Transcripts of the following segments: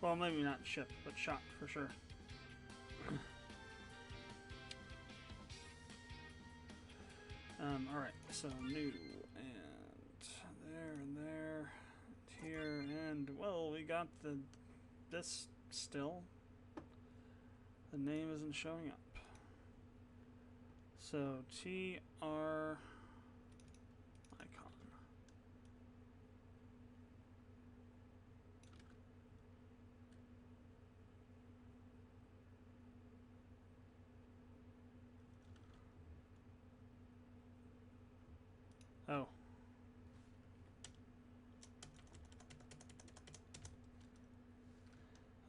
Well, maybe not shipped, but shot for sure. Alright, so new, and there, and here, and, well, we got this still. The name isn't showing up. So, TR icon. Oh.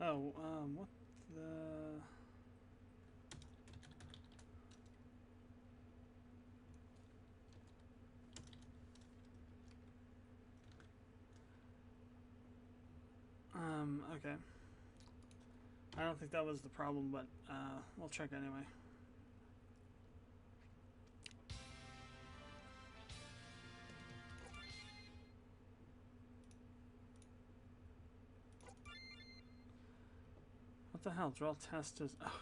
Oh, what the... Okay. I don't think that was the problem, but, we'll check anyway. What the hell? Draw test is... Oh,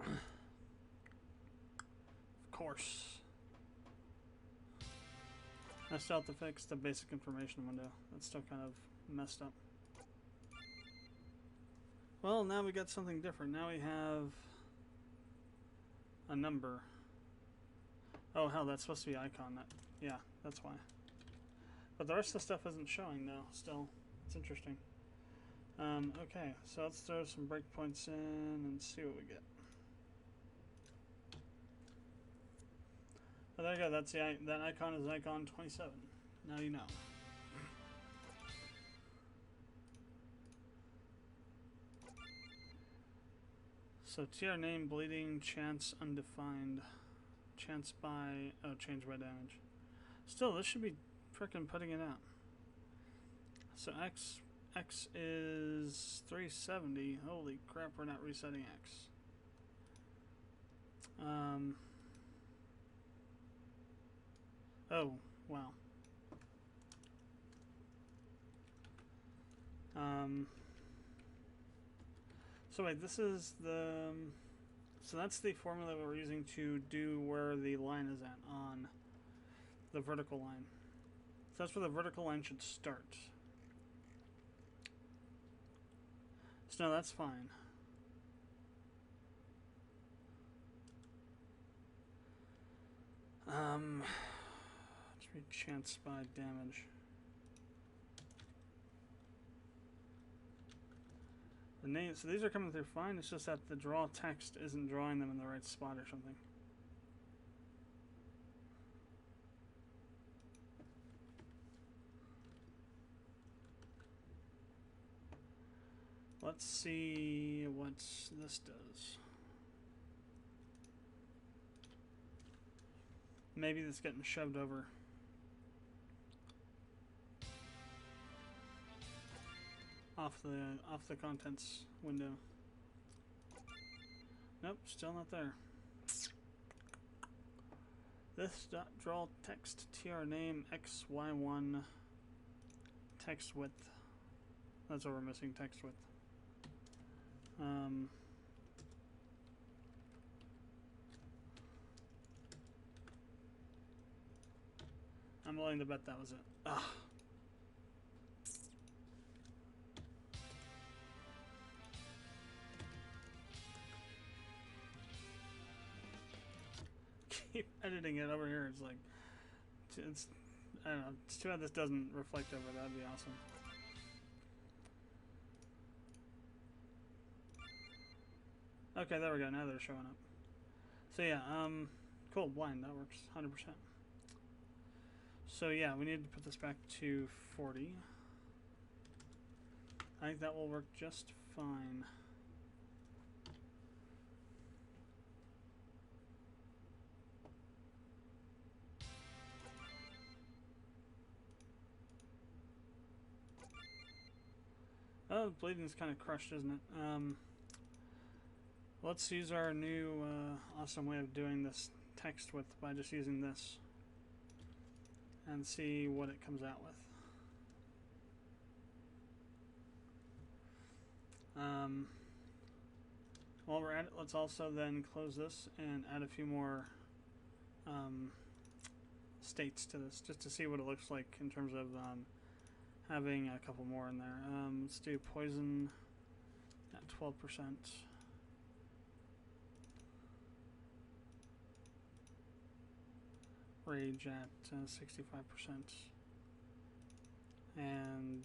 God. Of course. I still have to fix the basic information window. That's still kind of messed up. Well, now we got something different. Now we have a number. Oh, hell, that's supposed to be icon. Yeah, that's why. But the rest of the stuff isn't showing now, still. It's interesting. Okay, so let's throw some breakpoints in and see what we get. Oh, there you go. That's that icon is icon 27. Now you know. So TR name bleeding chance undefined. Chance by change by damage. Still, this should be frickin' putting it out. So X is 370. Holy crap, we're not resetting X. Oh, wow. So wait, this is the... So that's the formula we're using to do where the line is at on the vertical line. So that's where the vertical line should start. So no, that's fine. Let's read chance by damage. The name, so these are coming through fine, it's just that the draw text isn't drawing them in the right spot or something. Let's see what this does. Maybe it's getting shoved over. Off the contents window. Nope, still not there. This dot draw text tr name xy1 text width. That's what we're missing, text width. I'm willing to bet that was it. Ugh. Keep editing it over here. It's like, I don't know. It's too bad this doesn't reflect over. That'd be awesome. Okay, there we go. Now they're showing up. So yeah, cool. Blind, that works 100%. So yeah, we need to put this back to 40. I think that will work just fine. Oh, the bleeding's kind of crushed, isn't it? Let's use our new awesome way of doing this text width by just using this and see what it comes out with. While we're at it, let's also then close this and add a few more states to this, just to see what it looks like in terms of having a couple more in there. Let's do poison at 12%. Rage at 65%. And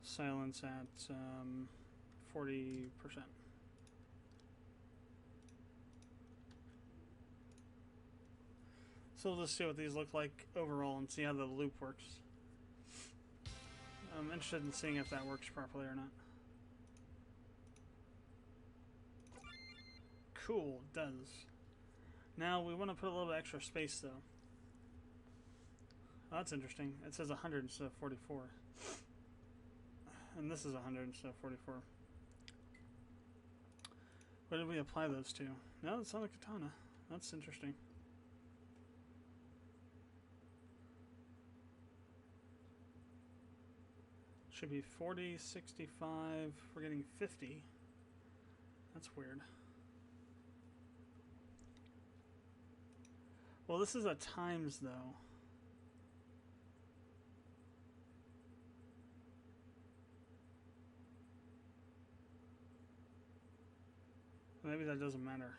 silence at 40%. So we'll just see what these look like overall and see how the loop works. I'm interested in seeing if that works properly or not. Cool, it does. Now we want to put a little extra space though. Oh, that's interesting. It says 100 instead of 44. And this is 100 instead of 44. What did we apply those to? No, it's not a katana. That's interesting. Should be 40, 65. We're getting 50. That's weird. Well, this is a times though. Maybe that doesn't matter.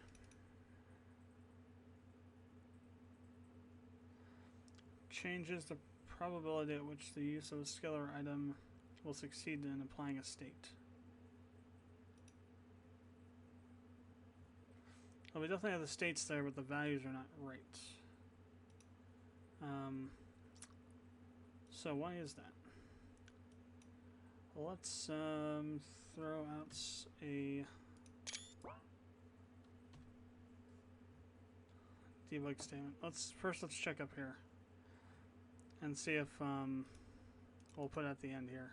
Changes the probability at which the use of a skill or item will succeed in applying a state. Well, we definitely have the states there, but the values are not right. So why is that? Well, let's throw out a debug statement. Let's check up here and see if we'll put at the end here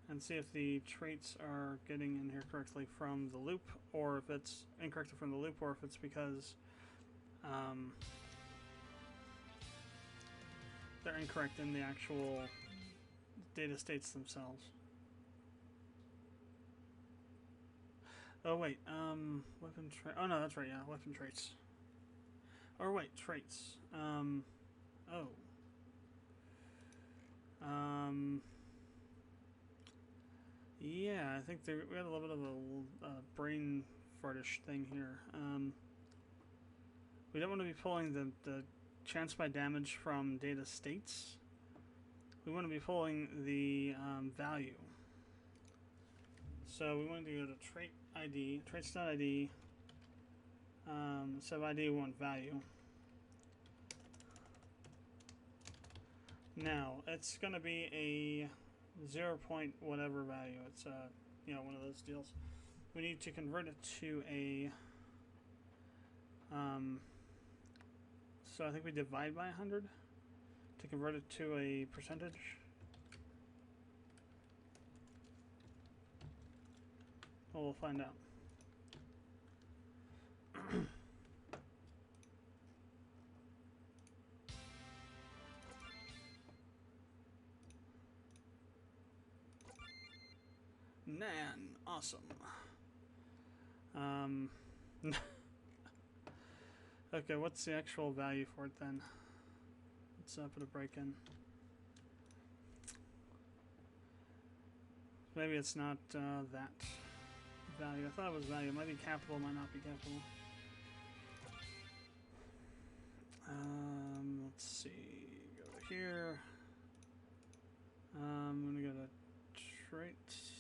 and see if the traits are getting in here correctly from the loop, or if it's incorrect from the loop, or if it's because they're incorrect in the actual data states themselves. Oh wait, weapon trait. Oh no, that's right. Yeah, weapon traits. Or wait, traits. Yeah, I think we had a little bit of a brain fartish thing here. We don't want to be pulling the chance by damage from data states. We want to be pulling the value. So we want to go to trait ID, traits.id, sub ID, we want value. Now, it's going to be a 0 point whatever value. It's one of those deals. We need to convert it to a so I think we divide by 100 to convert it to a percentage. Well, we'll find out. Man, awesome. Okay, what's the actual value for it then? Let's put a break in. Maybe it's not that value. I thought it was value. It might be capital, might not be capital. Let's see. Go to here. I'm gonna go to traits.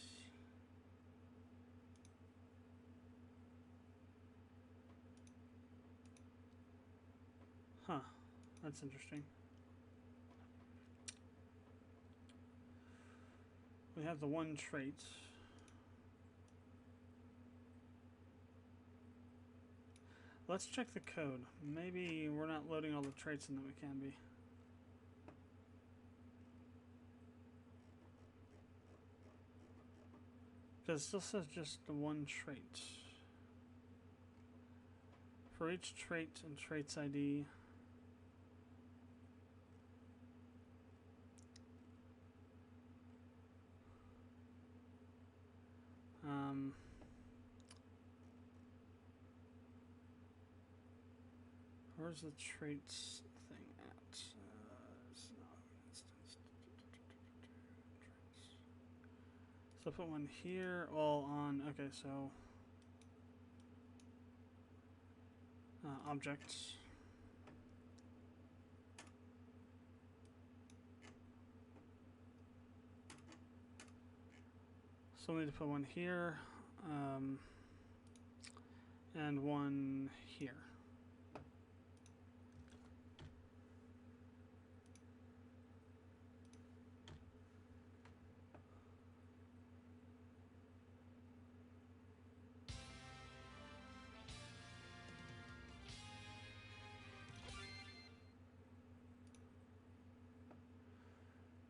Huh, that's interesting. We have the one trait. Let's check the code. Maybe we're not loading all the traits in that we can be. Because it still says just the one trait. For each trait and traits ID, where's the traits thing at? It's not instance. So put one here, all on, okay, so objects. So we need to put one here, and one here.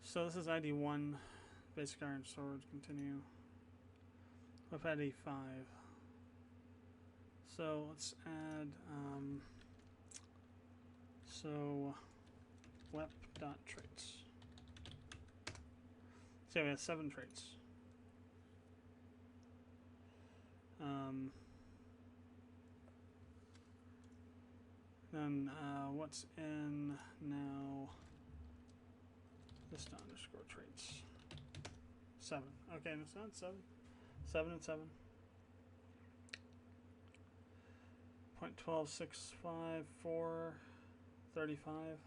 So this is ID 1, basic iron sword, continue. Up at E5. So let's add, so wep.traits. So we have 7 traits. Then what's in now? This underscore traits. 7. Okay, and it's not 7. 7 and 7. 0.12654 35.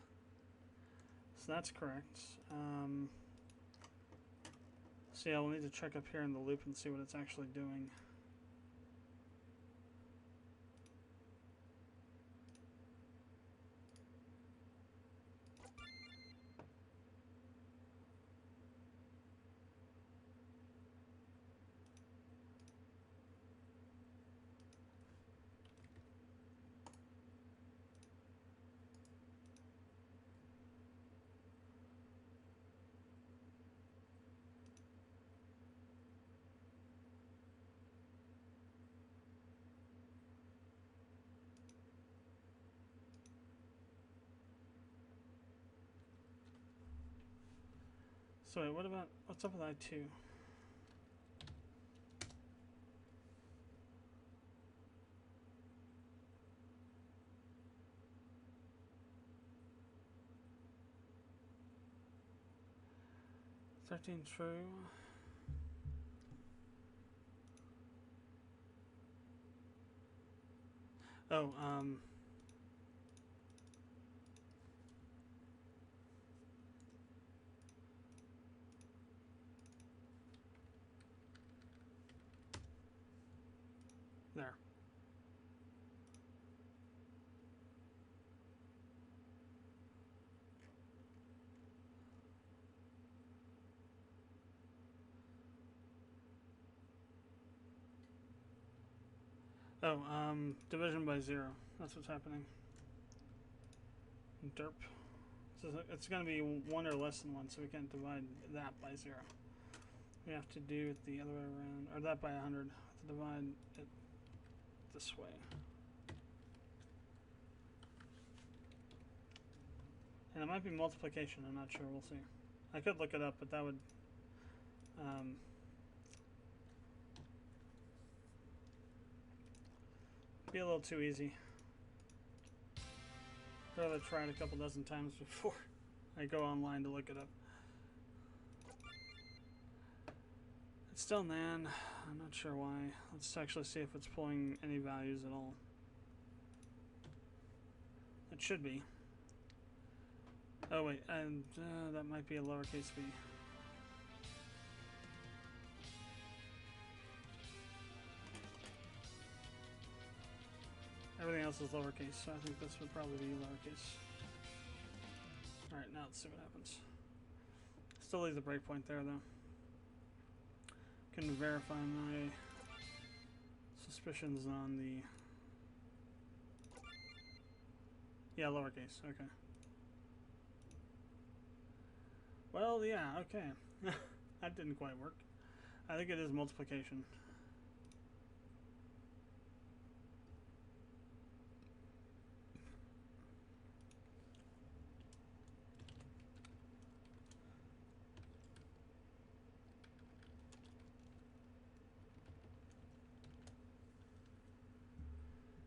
So that's correct. So yeah, we'll need to check up here in the loop and see what it's actually doing. So wait, what's up with I2? $13 true. Oh, there. Oh, division by 0. That's what's happening. Derp. So it's going to be 1 or less than 1, so we can't divide that by 0. We have to do it the other way around, or that by 100. To divide it this way. And it might be multiplication, I'm not sure, we'll see. I could look it up, but that would be a little too easy. I'd rather try it a couple dozen times before I go online to look it up. It's still nan. I'm not sure why. Let's actually see if it's pulling any values at all. It should be. Oh wait, and that might be a lowercase v. Everything else is lowercase, so I think this would probably be lowercase. Alright, now let's see what happens. Still leaves a breakpoint there, though. Couldn't verify my suspicions on the... Yeah, lowercase, okay. Well, yeah, okay. That didn't quite work. I think it is multiplication.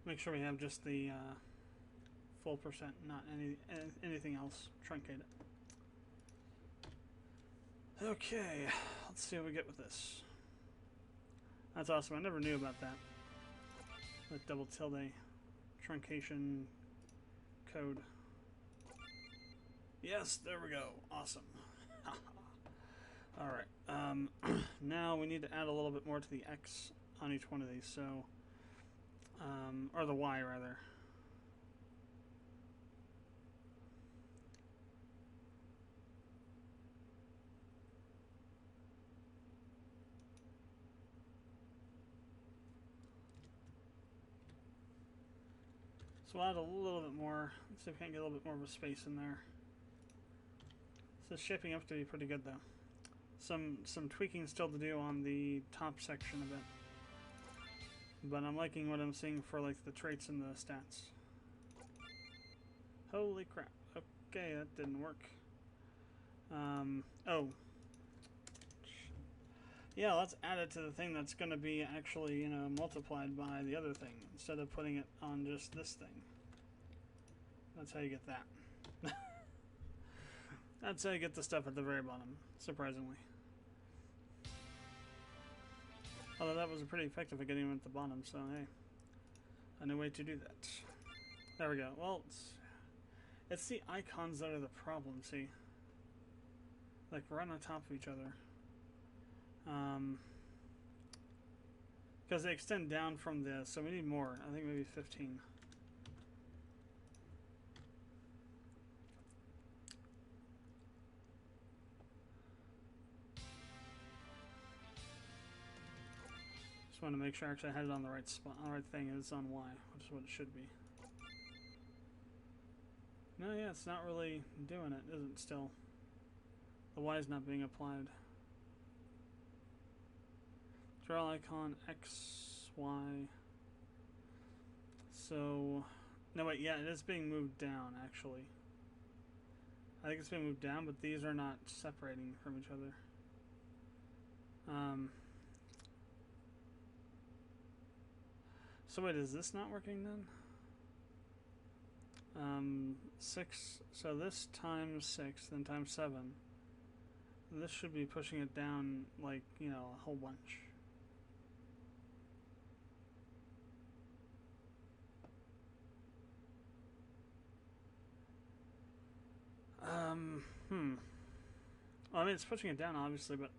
Make sure we have just the full percent, not anything else. Truncate it. Okay, let's see what we get with this. That's awesome. I never knew about that. The double tilde truncation code. Yes, there we go. Awesome. Alright, now we need to add a little bit more to the X on each one of these, so, or the Y rather. So we'll add a little bit more. Let's see if we can get a little bit more of a space in there. So it's shaping up to be pretty good though. Some tweaking still to do on the top section of it. But I'm liking what I'm seeing for like the traits and the stats. Holy crap. Okay, that didn't work. Oh. Yeah, let's add it to the thing that's going to be actually, you know, multiplied by the other thing instead of putting it on just this thing. That's how you get that. That's how you get the stuff at the very bottom, surprisingly. Although that was pretty effective at getting them at the bottom, so hey, a new way to do that. There we go. Well, it's the icons that are the problem, see? Like, right on top of each other. Because they extend down from this, so we need more. I think maybe 15. Just want to make sure actually I had it on the right spot, on the right thing. It's on Y, which is what it should be. No, yeah, it's not really doing it, is it still? The Y is not being applied. Draw icon X, Y. So, no wait, yeah, it is being moved down actually. I think it's being moved down, but these are not separating from each other. So wait, is this not working then? 6, so this times 6, then times 7. This should be pushing it down like, you know, a whole bunch. Well, I mean, it's pushing it down, obviously, but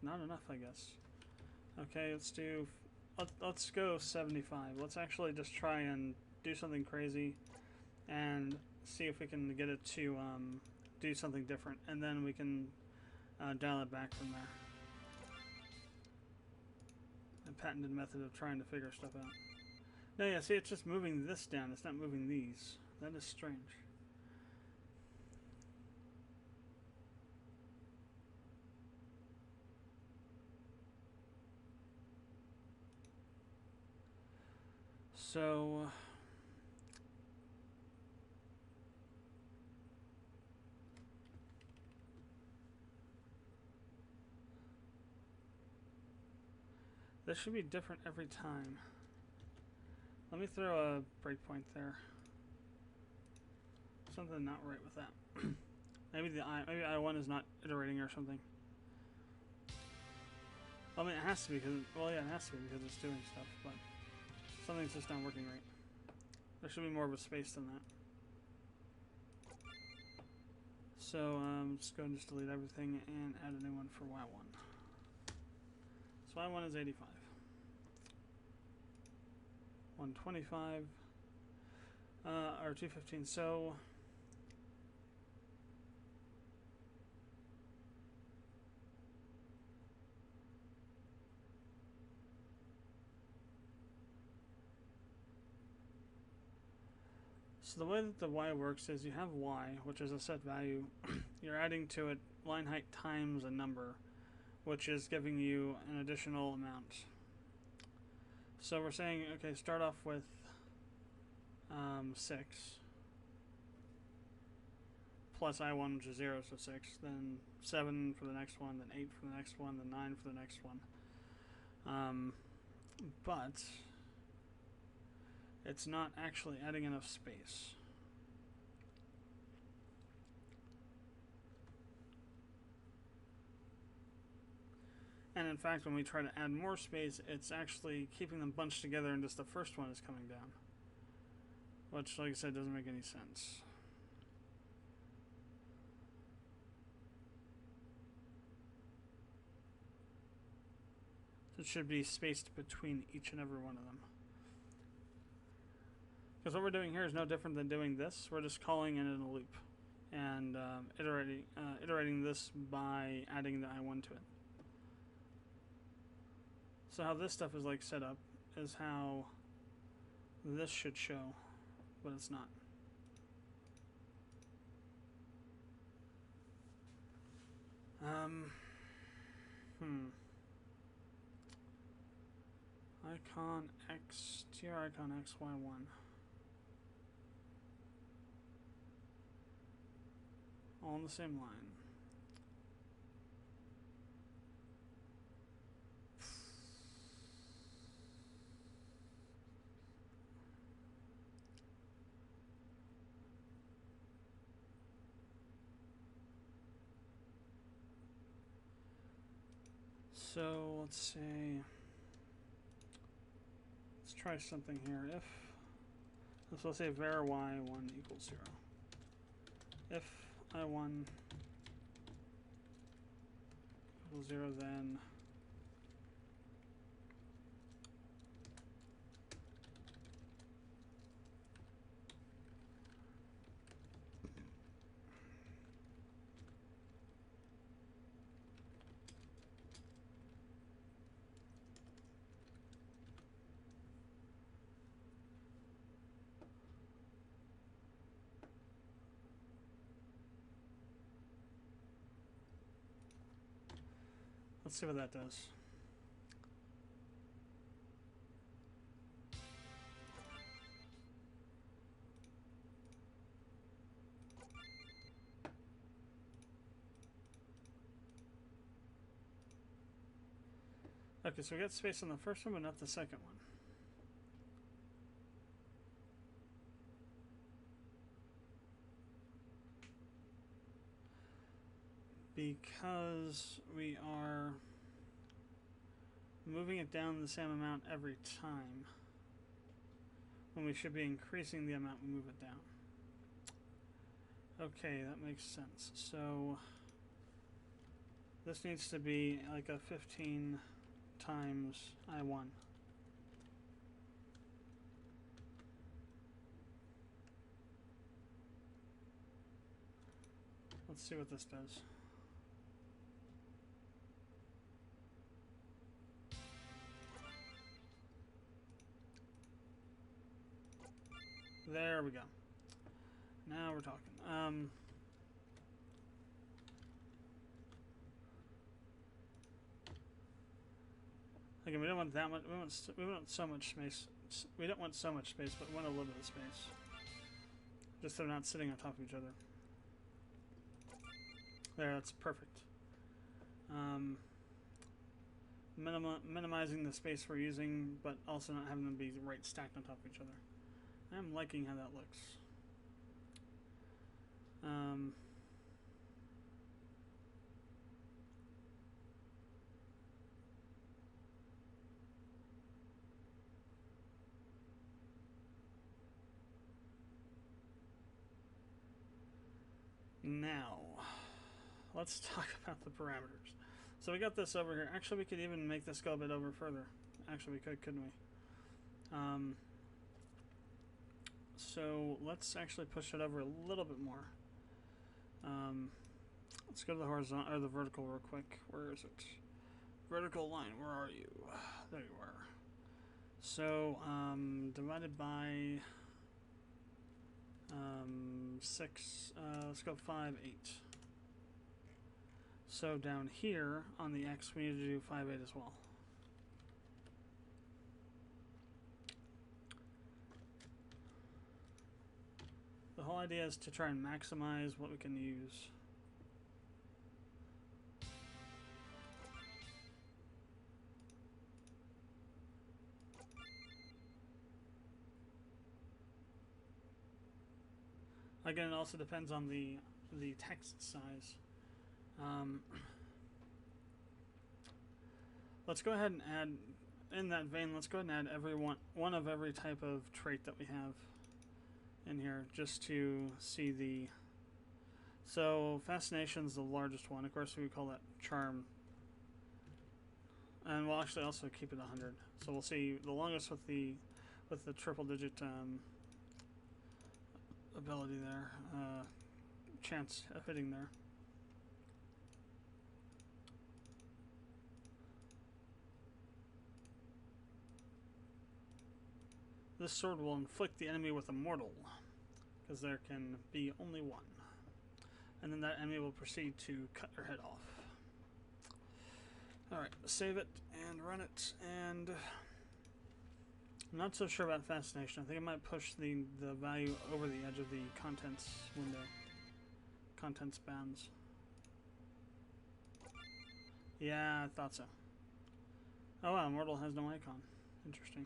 not enough, I guess. Okay, let's go 75. Let's actually just try and do something crazy and see if we can get it to do something different, and then we can dial it back from there. A patented method of trying to figure stuff out. No, yeah, see, it's just moving this down. It's not moving these. That is strange. So this should be different every time. Let me throw a breakpoint there. Something not right with that. maybe maybe I1 is not iterating or something. I mean, it has to be because, well, yeah, it has to be because it's doing stuff, but something's just not working right. There should be more of a space than that. So, let's go and just delete everything and add a new one for Y1. So Y1 is 85. 125. Or 215. So the way that the Y works is you have Y, which is a set value. You're adding to it line height times a number, which is giving you an additional amount. So we're saying, okay, start off with 6 plus I1, which is 0, so 6, then 7 for the next one, then 8 for the next one, then 9 for the next one. But it's not actually adding enough space. And in fact, when we try to add more space, it's actually keeping them bunched together and just the first one is coming down. Which, like I said, doesn't make any sense. So it should be spaced between each and every one of them. Because what we're doing here is no different than doing this. We're just calling it in a loop and iterating this by adding the I1 to it. So how this stuff is like set up is how this should show, but it's not. Icon X, tr icon X, Y1. All on the same line. So let's say, let's try something here. If, so let's say var y1 equals 0. If I1 equals 0, then let's see what that does. Okay, so we got space on the first one, but not the second one. Because we are moving it down the same amount every time, when we should be increasing the amount we move it down. Okay, that makes sense. So this needs to be like a 15 times I1. Let's see what this does. There we go. Now we're talking. Again, we don't want that much. We want so much space. We don't want so much space, but we want a little bit of space. Just so they're not sitting on top of each other. There, that's perfect. Minimizing the space we're using, but also not having them be right stacked on top of each other. I'm liking how that looks. Now, let's talk about the parameters. So we got this over here. Actually, we could even make this go a bit over further. Actually, we could, couldn't we? So let's actually push it over a little bit more. Let's go to the horizontal or the vertical real quick. Where is it? Vertical line. Where are you? There you are. So divided by 6. Let's go 5, 8. So down here on the X, we need to do 5, 8 as well. The whole idea is to try and maximize what we can use. Again, it also depends on the text size. Let's go ahead and add, in that vein, let's go ahead and add one of every type of trait that we have in here, just to see the... So, Fascination's the largest one. Of course, we call that Charm. And we'll actually also keep it 100. So we'll see the longest with the triple digit ability there, chance of hitting there. This sword will inflict the enemy with a mortal, because there can be only one. And then that enemy will proceed to cut your head off. Alright, save it and run it, and I'm not so sure about Fascination. I think I might push the value over the edge of the contents window. Contents bounds. Yeah, I thought so. Oh wow, Mortal has no icon. Interesting.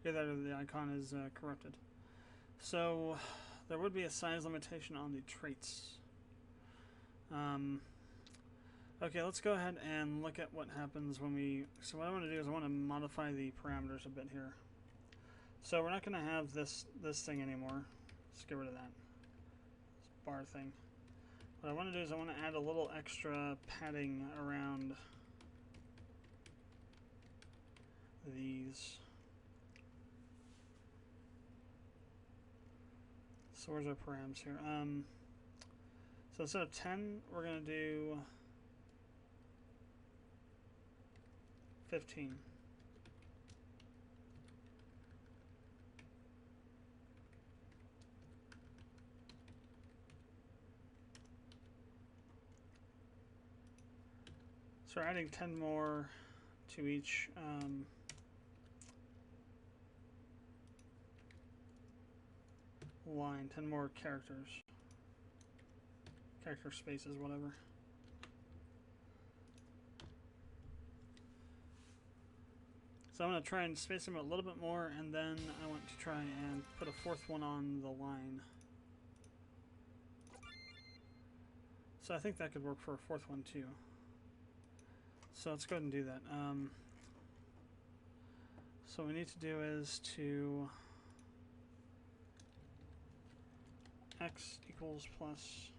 Either the icon is corrupted. So, there would be a size limitation on the traits. Okay, let's go ahead and look at what happens when we... So what I want to do is I want to modify the parameters a bit here. So we're not going to have this thing anymore. Let's get rid of that. This bar thing. What I want to do is I want to add a little extra padding around these. So where's our params here? So instead of 10, we're going to do 15. So we're adding 10 more to each line, 10 more characters. Character spaces, whatever. So I'm going to try and space them a little bit more, and then I want to try and put a fourth one on the line. So I think that could work for a fourth one too. So let's go ahead and do that. So what we need to do is to x equals plus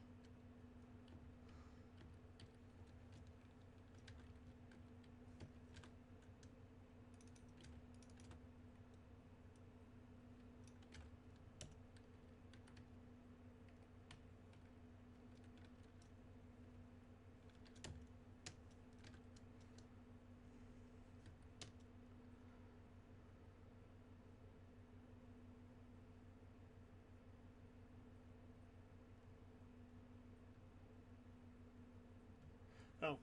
oh.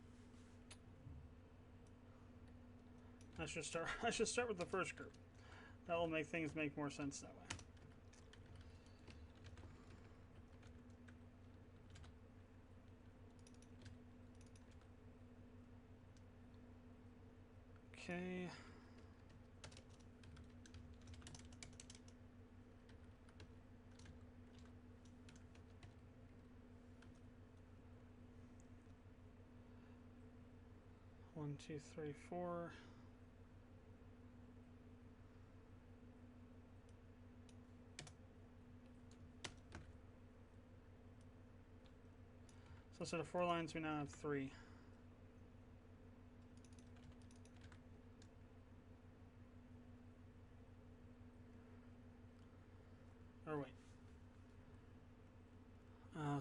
I should start with the first group. That will make things make more sense that way. Okay. One, two, three, four. So instead of 4 lines, we now have 3. Or wait.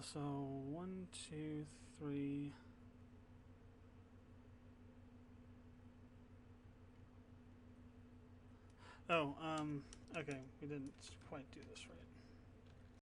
So 1, 2, 3. Oh, okay, we didn't quite do this right.